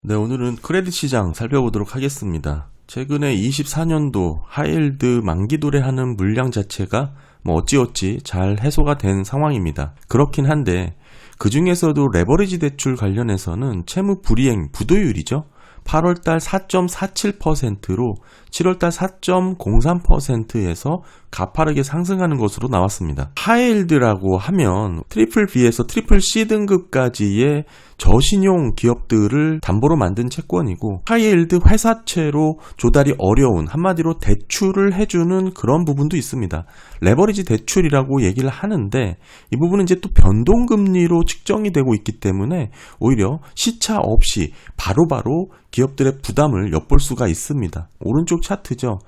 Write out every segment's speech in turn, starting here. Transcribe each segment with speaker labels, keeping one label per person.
Speaker 1: 네, 오늘은 크레딧 시장 살펴보도록 하겠습니다. 최근에 24년도 하이힐드 만기 도래하는 물량 자체가 어찌어찌 잘 해소가 된 상황입니다. 그렇긴 한데 그 중에서도 레버리지 대출 관련해서는 채무 불이행 부도율이죠. 8월달 4.47%로 7월달 4.03%에서 가파르게 상승하는 것으로 나왔습니다. 하이힐드라고 하면 트리플 B에서 트리플 C 등급까지의 저신용 기업들을 담보로 만든 채권이고, 하이힐드 회사채로 조달이 어려운, 한마디로 대출을 해주는 그런 부분도 있습니다. 레버리지 대출이라고 얘기를 하는데 이 부분은 이제 또 변동금리로 측정이 되고 있기 때문에 오히려 시차 없이 바로바로 기업들의 부담을 엿볼 수가 있습니다. 오른쪽 차트죠.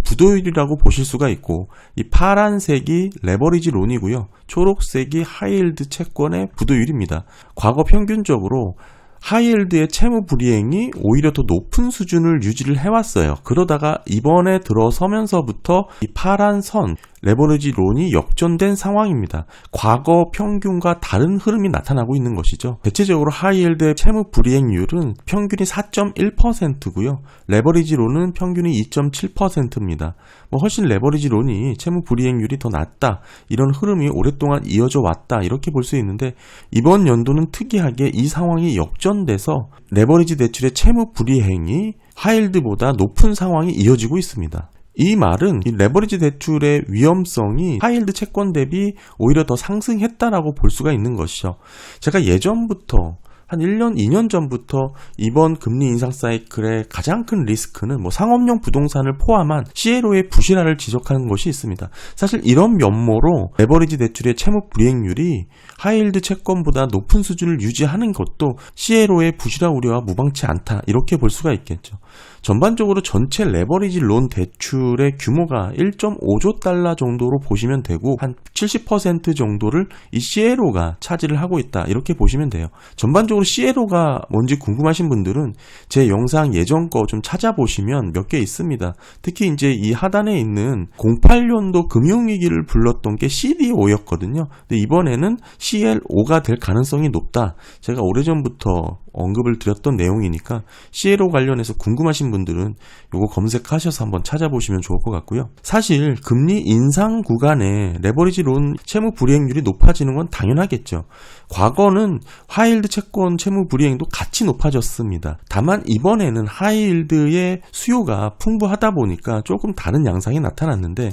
Speaker 1: 부도율이라고 보실 수가 있고, 이 파란색이 레버리지 론이고요. 초록색이 하이힐드 채권의 부도율입니다. 과거 평균적으로 하이힐드의 채무 불이행이 오히려 더 높은 수준을 유지를 해왔어요. 그러다가 이번에 들어서면서부터 이 파란 선, 레버리지 론이 역전된 상황입니다. 과거 평균과 다른 흐름이 나타나고 있는 것이죠. 대체적으로 하이힐드의 채무 불이행률은 평균이 4.1%고요. 레버리지 론은 평균이 2.7%입니다. 훨씬 레버리지 론이 채무 불이행률이 더 낮다, 이런 흐름이 오랫동안 이어져 왔다, 이렇게 볼 수 있는데 이번 연도는 특이하게 이 상황이 역전돼서 레버리지 대출의 채무 불이행이 하이힐드보다 높은 상황이 이어지고 있습니다. 이 말은 이 레버리지 대출의 위험성이 하이힐드 채권 대비 오히려 더 상승했다라고 볼 수가 있는 것이죠. 제가 예전부터 한 1년, 2년 전부터 이번 금리 인상 사이클의 가장 큰 리스크는 상업용 부동산을 포함한 CLO의 부실화를 지적하는 것이 있습니다. 사실 이런 면모로 레버리지 대출의 채무 불이행률이 하이힐드 채권보다 높은 수준을 유지하는 것도 CLO의 부실화 우려와 무방치 않다, 이렇게 볼 수가 있겠죠. 전반적으로 전체 레버리지 론 대출의 규모가 1.5조 달러 정도로 보시면 되고, 한 70% 정도를 이 CLO가 차지를 하고 있다, 이렇게 보시면 돼요. 전반적으로 CLO가 뭔지 궁금하신 분들은 제 영상 예전 거 좀 찾아보시면 몇 개 있습니다. 특히 이제 이 하단에 있는 08년도 금융위기를 불렀던 게 CDO였거든요. 근데 이번에는 CLO가 될 가능성이 높다. 제가 오래전부터 언급을 드렸던 내용이니까 CLO 관련해서 궁금하신 분들은 이거 검색하셔서 한번 찾아보시면 좋을 것 같고요. 사실 금리 인상 구간에 레버리지 론 채무 불이행률이 높아지는 건 당연하겠죠. 과거는 하이힐드 채권 채무 불이행도 같이 높아졌습니다. 다만 이번에는 하이힐드의 수요가 풍부하다 보니까 조금 다른 양상이 나타났는데,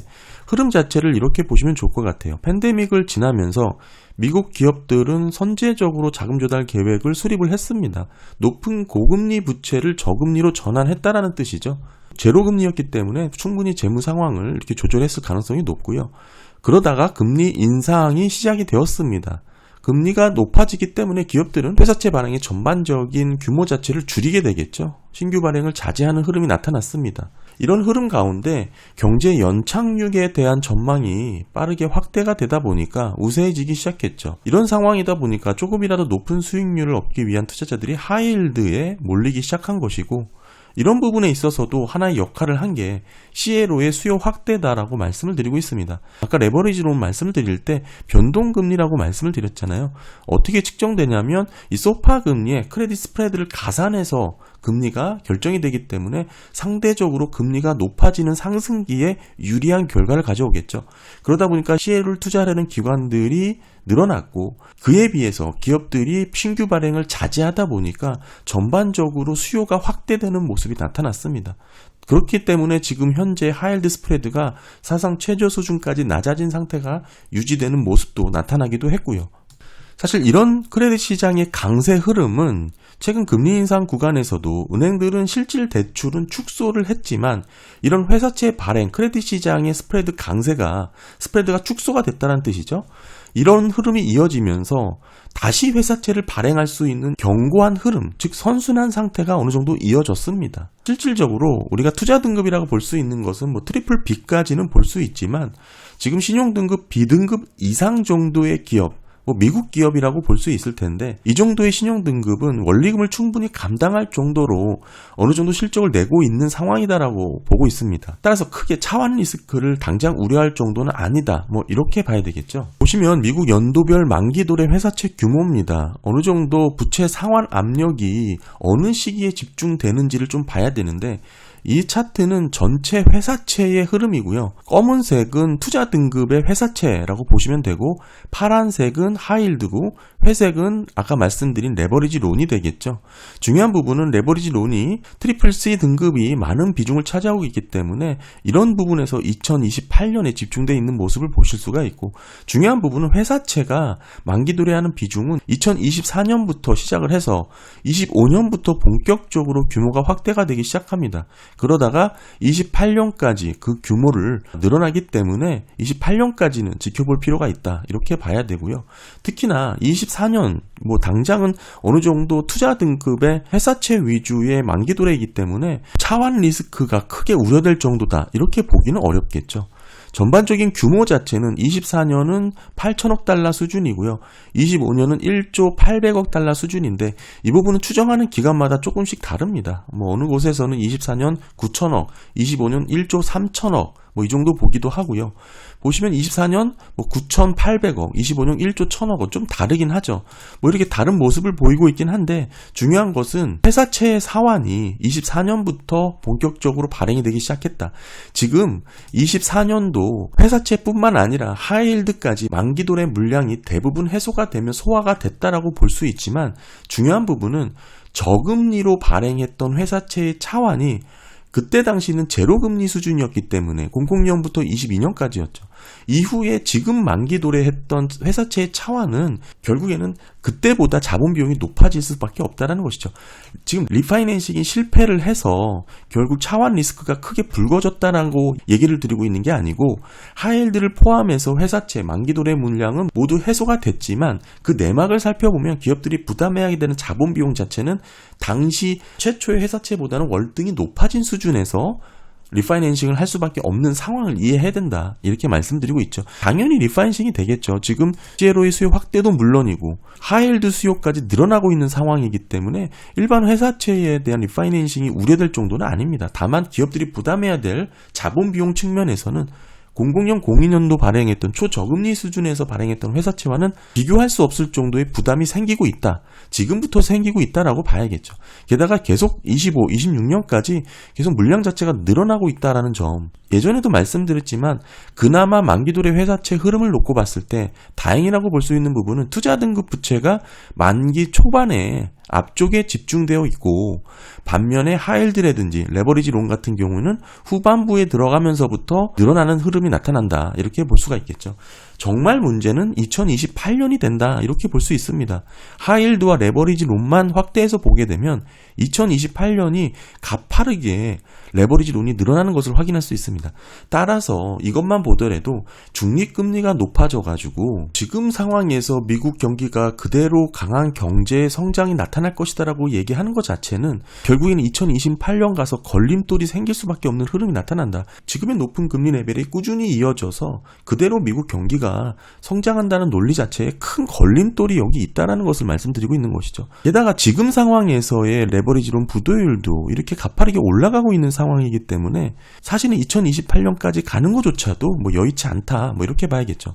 Speaker 1: 흐름 자체를 이렇게 보시면 좋을 것 같아요. 팬데믹을 지나면서 미국 기업들은 선제적으로 자금 조달 계획을 수립을 했습니다. 높은 고금리 부채를 저금리로 전환했다라는 뜻이죠. 제로금리였기 때문에 충분히 재무 상황을 이렇게 조절했을 가능성이 높고요. 그러다가 금리 인상이 시작이 되었습니다. 금리가 높아지기 때문에 기업들은 회사채 발행의 전반적인 규모 자체를 줄이게 되겠죠. 신규 발행을 자제하는 흐름이 나타났습니다. 이런 흐름 가운데 경제 연착륙에 대한 전망이 빠르게 확대가 되다 보니까 우세해지기 시작했죠. 이런 상황이다 보니까 조금이라도 높은 수익률을 얻기 위한 투자자들이 하이힐드에 몰리기 시작한 것이고, 이런 부분에 있어서도 하나의 역할을 한 게 CLO의 수요 확대다라고 말씀을 드리고 있습니다. 아까 레버리지 론 말씀을 드릴 때 변동금리라고 말씀을 드렸잖아요. 어떻게 측정되냐면 이 소파 금리에 크레딧 스프레드를 가산해서 금리가 결정이 되기 때문에 상대적으로 금리가 높아지는 상승기에 유리한 결과를 가져오겠죠. 그러다 보니까 CLO를 투자하려는 기관들이 늘어났고, 그에 비해서 기업들이 신규 발행을 자제하다 보니까 전반적으로 수요가 확대되는 모습이 나타났습니다. 그렇기 때문에 지금 현재 하이힐드 스프레드가 사상 최저 수준까지 낮아진 상태가 유지되는 모습도 나타나기도 했고요. 사실 이런 크레딧 시장의 강세 흐름은 최근 금리 인상 구간에서도 은행들은 실질 대출은 축소를 했지만, 이런 회사채 발행, 크레딧 시장의 스프레드가 축소가 됐다는 뜻이죠. 이런 흐름이 이어지면서 다시 회사채를 발행할 수 있는 견고한 흐름, 즉 선순환 상태가 어느 정도 이어졌습니다. 실질적으로 우리가 투자 등급이라고 볼 수 있는 것은 트리플 B까지는 볼 수 있지만, 지금 신용 등급 B등급 이상 정도의 기업, 미국 기업이라고 볼 수 있을 텐데 이 정도의 신용 등급은 원리금을 충분히 감당할 정도로 어느 정도 실적을 내고 있는 상황이다라고 보고 있습니다. 따라서 크게 차환 리스크를 당장 우려할 정도는 아니다. 이렇게 봐야 되겠죠. 보시면 미국 연도별 만기도래 회사채 규모입니다. 어느 정도 부채 상환 압력이 어느 시기에 집중되는지를 좀 봐야 되는데 이 차트는 전체 회사채의 흐름이고요. 검은색은 투자 등급의 회사채라고 보시면 되고 파란색은 하이힐드고 회색은 아까 말씀드린 레버리지 론이 되겠죠. 중요한 부분은 레버리지 론이 트리플 C 등급이 많은 비중을 차지하고 있기 때문에 이런 부분에서 2028년에 집중되어 있는 모습을 보실 수가 있고 중요한 부분은 회사채가 만기 도래하는 비중은 2024년부터 시작을 해서 25년부터 본격적으로 규모가 확대가 되기 시작합니다. 그러다가 28년까지 그 규모를 늘어나기 때문에 28년까지는 지켜볼 필요가 있다. 이렇게 봐야 되고요. 특히나 24년 당장은 어느 정도 투자 등급의 회사채 위주의 만기 도래이기 때문에 차환 리스크가 크게 우려될 정도다. 이렇게 보기는 어렵겠죠. 전반적인 규모 자체는 24년은 8천억 달러 수준이고요. 25년은 1조 800억 달러 수준인데 이 부분은 추정하는 기간마다 조금씩 다릅니다. 어느 곳에서는 24년 9천억, 25년 1조 3천억 이 정도 보기도 하고요. 보시면 24년 9,800억, 25년 1조 1,000억은 좀 다르긴 하죠. 이렇게 다른 모습을 보이고 있긴 한데 중요한 것은 회사채의 사환이 24년부터 본격적으로 발행이 되기 시작했다. 지금 24년도 회사채뿐만 아니라 하이힐드까지 만기 도래 물량이 대부분 해소가 되면 소화가 됐다라고 볼 수 있지만 중요한 부분은 저금리로 발행했던 회사채의 차환이 그때 당시는 제로금리 수준이었기 때문에 00년부터 22년까지였죠. 이후에 지금 만기 도래했던 회사채의 차환은 결국에는 그때보다 자본 비용이 높아질 수밖에 없다는 것이죠. 지금 리파이낸싱이 실패를 해서 결국 차환 리스크가 크게 불거졌다라고 얘기를 드리고 있는 게 아니고 하이힐드를 포함해서 회사채 만기 도래 물량은 모두 해소가 됐지만 그 내막을 살펴보면 기업들이 부담해야 되는 자본 비용 자체는 당시 최초의 회사채보다는 월등히 높아진 수준에서 리파이낸싱을 할 수밖에 없는 상황을 이해해야 된다. 이렇게 말씀드리고 있죠. 당연히 리파이낸싱이 되겠죠. 지금 CLO의 수요 확대도 물론이고 하이힐드 수요까지 늘어나고 있는 상황이기 때문에 일반 회사채에 대한 리파이낸싱이 우려될 정도는 아닙니다. 다만 기업들이 부담해야 될 자본 비용 측면에서는 00년, 02년도 발행했던 초저금리 수준에서 발행했던 회사채와는 비교할 수 없을 정도의 부담이 생기고 있다. 지금부터 생기고 있다라고 봐야겠죠. 게다가 계속 25, 26년까지 계속 물량 자체가 늘어나고 있다라는 점. 예전에도 말씀드렸지만 그나마 만기 도래 회사채 흐름을 놓고 봤을 때 다행이라고 볼 수 있는 부분은 투자 등급 부채가 만기 초반에 앞쪽에 집중되어 있고 반면에 하이힐드라든지 레버리지 론 같은 경우는 후반부에 들어가면서부터 늘어나는 흐름이 나타난다. 이렇게 볼 수가 있겠죠. 정말 문제는 2028년이 된다. 이렇게 볼 수 있습니다. 하이힐드와 레버리지 론만 확대해서 보게 되면 2028년이 가파르게 레버리지 론이 늘어나는 것을 확인할 수 있습니다. 따라서 이것만 보더라도 중립금리가 높아져가지고 지금 상황에서 미국 경기가 그대로 강한 경제 성장이 나타날 것이다라고 얘기하는 것 자체는 결국에는 2028년 가서 걸림돌이 생길 수밖에 없는 흐름이 나타난다. 지금의 높은 금리 레벨이 꾸준히 이어져서 그대로 미국 경기가 성장한다는 논리 자체에 큰 걸림돌이 여기 있다는 것을 말씀드리고 있는 것이죠. 게다가 지금 상황에서의 레버리지론 부도율도 이렇게 가파르게 올라가고 있는 상황이기 때문에 사실은 2028년까지 가는 것조차도 여의치 않다. 이렇게 봐야겠죠.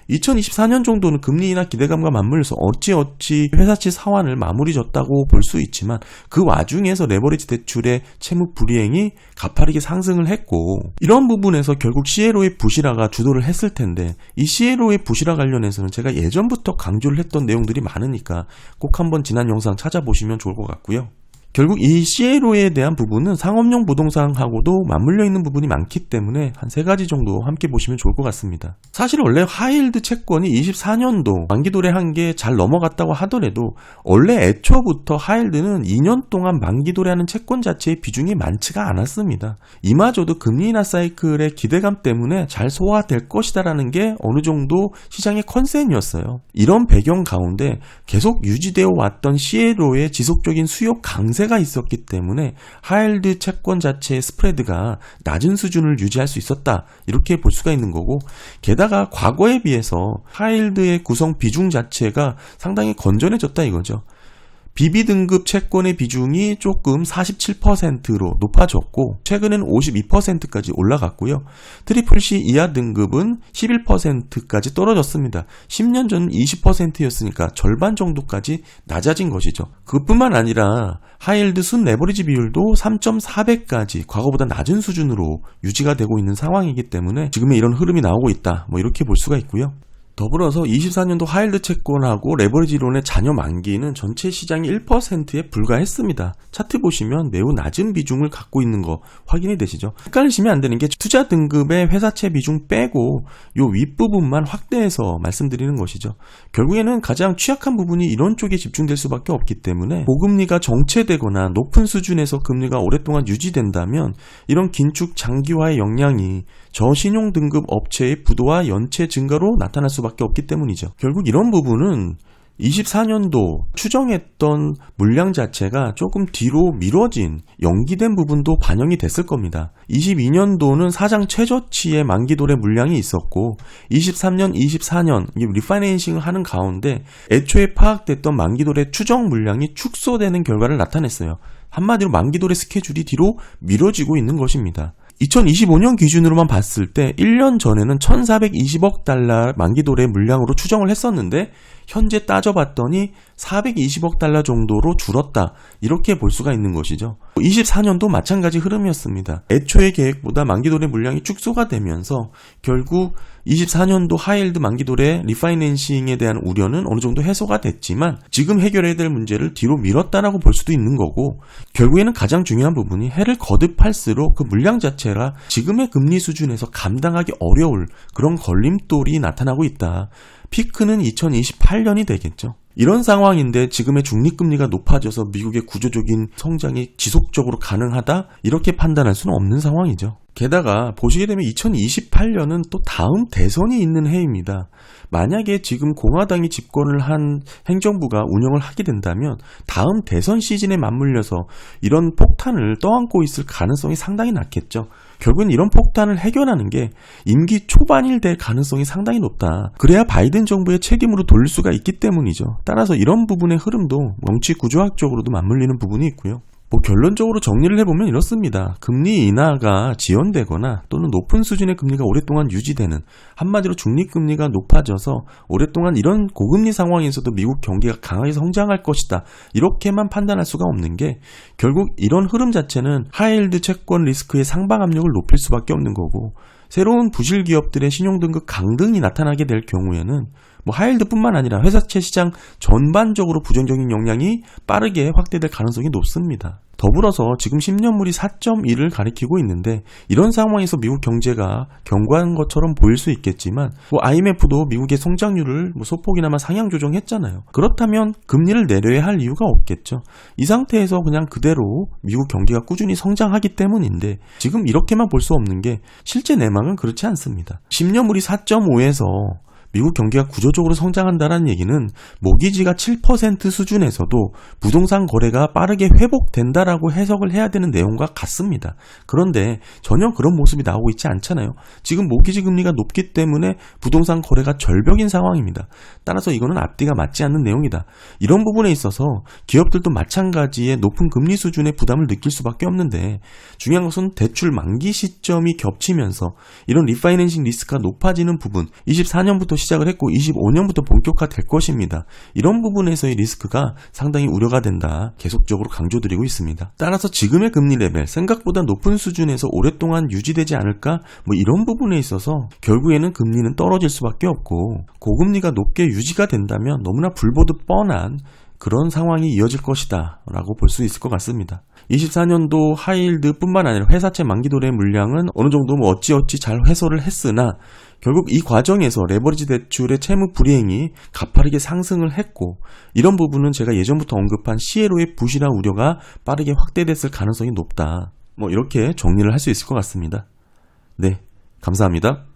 Speaker 1: 2024년 정도는 금리나 기대감과 맞물려서 어찌 회사채 사환을 마무리 졌다고 볼 수 있지만 그 와중에서 레버리지 대출의 채무 불이행이 가파르게 상승을 했고 이런 부분에서 결국 CLO의 부실화가 주도를 했을 텐데 이 CLO의 부실화 관련해서는 제가 예전부터 강조를 했던 내용들이 많으니까 꼭 한번 지난 영상 찾아보시면 좋을 것 같고요. 결국 이 CLO에 대한 부분은 상업용 부동산하고도 맞물려 있는 부분이 많기 때문에 한 3가지 정도 함께 보시면 좋을 것 같습니다. 사실 원래 하이힐드 채권이 24년도 만기 도래한 게 잘 넘어갔다고 하더라도 원래 애초부터 하이힐드는 2년 동안 만기 도래하는 채권 자체의 비중이 많지가 않았습니다. 이마저도 금리 인하 사이클의 기대감 때문에 잘 소화될 것이다라는 게 어느 정도 시장의 컨센이었어요. 이런 배경 가운데 계속 유지되어 왔던 CLO의 지속적인 수요 강세 증세가 있었기 때문에 하이힐드 채권 자체의 스프레드가 낮은 수준을 유지할 수 있었다, 이렇게 볼 수가 있는 거고, 게다가 과거에 비해서 하이힐드의 구성 비중 자체가 상당히 건전해졌다 이거죠. BB 등급 채권의 비중이 조금 47%로 높아졌고 최근에는 52%까지 올라갔고요. 트리플 C 이하 등급은 11%까지 떨어졌습니다. 10년 전 20%였으니까 절반 정도까지 낮아진 것이죠. 그뿐만 아니라 하이힐드 순 레버리지 비율도 3.4배까지 과거보다 낮은 수준으로 유지가 되고 있는 상황이기 때문에 지금의 이런 흐름이 나오고 있다, 이렇게 볼 수가 있고요. 더불어서 24년도 하이힐드 채권하고 레버리지론의 잔여 만기는 전체 시장의 1%에 불과했습니다. 차트 보시면 매우 낮은 비중을 갖고 있는 거 확인이 되시죠? 헷갈리시면 안 되는 게 투자 등급의 회사채 비중 빼고 요 윗부분만 확대해서 말씀드리는 것이죠. 결국에는 가장 취약한 부분이 이런 쪽에 집중될 수밖에 없기 때문에 고금리가 정체되거나 높은 수준에서 금리가 오랫동안 유지된다면 이런 긴축 장기화의 영향이 저신용 등급 업체의 부도와 연체 증가로 나타날 수밖에 없기 때문이죠. 결국 이런 부분은 24년도 추정했던 물량 자체가 조금 뒤로 미뤄진, 연기된 부분도 반영이 됐을 겁니다. 22년도는 사상 최저치의 만기도래 물량이 있었고 23년, 24년 리파이낸싱을 하는 가운데 애초에 파악됐던 만기도래 추정 물량이 축소되는 결과를 나타냈어요. 한마디로 만기도래 스케줄이 뒤로 미뤄지고 있는 것입니다. 2025년 기준으로만 봤을 때 1년 전에는 1420억 달러 만기도래 물량으로 추정을 했었는데 현재 따져봤더니 420억 달러 정도로 줄었다, 이렇게 볼 수가 있는 것이죠. 24년도 마찬가지 흐름이었습니다. 애초의 계획보다 만기도래 물량이 축소가 되면서 결국 24년도 하이힐드 만기도래 리파이낸싱에 대한 우려는 어느 정도 해소가 됐지만 지금 해결해야 될 문제를 뒤로 미뤘다라고 볼 수도 있는 거고, 결국에는 가장 중요한 부분이 해를 거듭할수록 그 물량 자체가 지금의 금리 수준에서 감당하기 어려울 그런 걸림돌이 나타나고 있다. 피크는 2028년이 되겠죠. 이런 상황인데 지금의 중립금리가 높아져서 미국의 구조적인 성장이 지속적으로 가능하다, 이렇게 판단할 수는 없는 상황이죠. 게다가 보시게 되면 2028년은 또 다음 대선이 있는 해입니다. 만약에 지금 공화당이 집권을 한 행정부가 운영을 하게 된다면 다음 대선 시즌에 맞물려서 이런 폭탄을 떠안고 있을 가능성이 상당히 낮겠죠. 결국은 이런 폭탄을 해결하는 게 임기 초반일 될 가능성이 상당히 높다. 그래야 바이든 정부의 책임으로 돌릴 수가 있기 때문이죠. 따라서 이런 부분의 흐름도 정치 구조학적으로도 맞물리는 부분이 있고요. 결론적으로 정리를 해보면 이렇습니다. 금리 인하가 지연되거나 또는 높은 수준의 금리가 오랫동안 유지되는, 한마디로 중립금리가 높아져서 오랫동안 이런 고금리 상황에서도 미국 경기가 강하게 성장할 것이다, 이렇게만 판단할 수가 없는 게 결국 이런 흐름 자체는 하이힐드 채권 리스크의 상방 압력을 높일 수밖에 없는 거고, 새로운 부실 기업들의 신용등급 강등이 나타나게 될 경우에는 하이힐드뿐만 아니라 회사채 시장 전반적으로 부정적인 영향이 빠르게 확대될 가능성이 높습니다. 더불어서 지금 10년물이 4.1을 가리키고 있는데 이런 상황에서 미국 경제가 견고한 것처럼 보일 수 있겠지만 IMF도 미국의 성장률을 소폭이나마 상향 조정했잖아요. 그렇다면 금리를 내려야 할 이유가 없겠죠. 이 상태에서 그냥 그대로 미국 경기가 꾸준히 성장하기 때문인데 지금 이렇게만 볼 수 없는 게 실제 내막은 그렇지 않습니다. 10년물이 4.5에서 미국 경기가 구조적으로 성장한다는 얘기는 모기지가 7% 수준에서도 부동산 거래가 빠르게 회복된다라고 해석을 해야 되는 내용과 같습니다. 그런데 전혀 그런 모습이 나오고 있지 않잖아요. 지금 모기지 금리가 높기 때문에 부동산 거래가 절벽인 상황입니다. 따라서 이거는 앞뒤가 맞지 않는 내용이다. 이런 부분에 있어서 기업들도 마찬가지의 높은 금리 수준의 부담을 느낄 수밖에 없는데 중요한 것은 대출 만기 시점이 겹치면서 이런 리파이낸싱 리스크가 높아지는 부분, 24년부터 시작을 했고 25년부터 본격화될 것입니다. 이런 부분에서의 리스크가 상당히 우려가 된다, 계속적으로 강조드리고 있습니다. 따라서 지금의 금리 레벨 생각보다 높은 수준에서 오랫동안 유지되지 않을까, 이런 부분에 있어서 결국에는 금리는 떨어질 수밖에 없고 고금리가 높게 유지가 된다면 너무나 불보듯 뻔한 그런 상황이 이어질 것이다 라고 볼 수 있을 것 같습니다. 24년도 하이힐드뿐만 아니라 회사채 만기도래 물량은 어느 정도 어찌어찌 잘 해소를 했으나 결국 이 과정에서 레버리지 대출의 채무 불이행이 가파르게 상승을 했고 이런 부분은 제가 예전부터 언급한 CLO의 부실한 우려가 빠르게 확대됐을 가능성이 높다. 이렇게 정리를 할 수 있을 것 같습니다. 네, 감사합니다.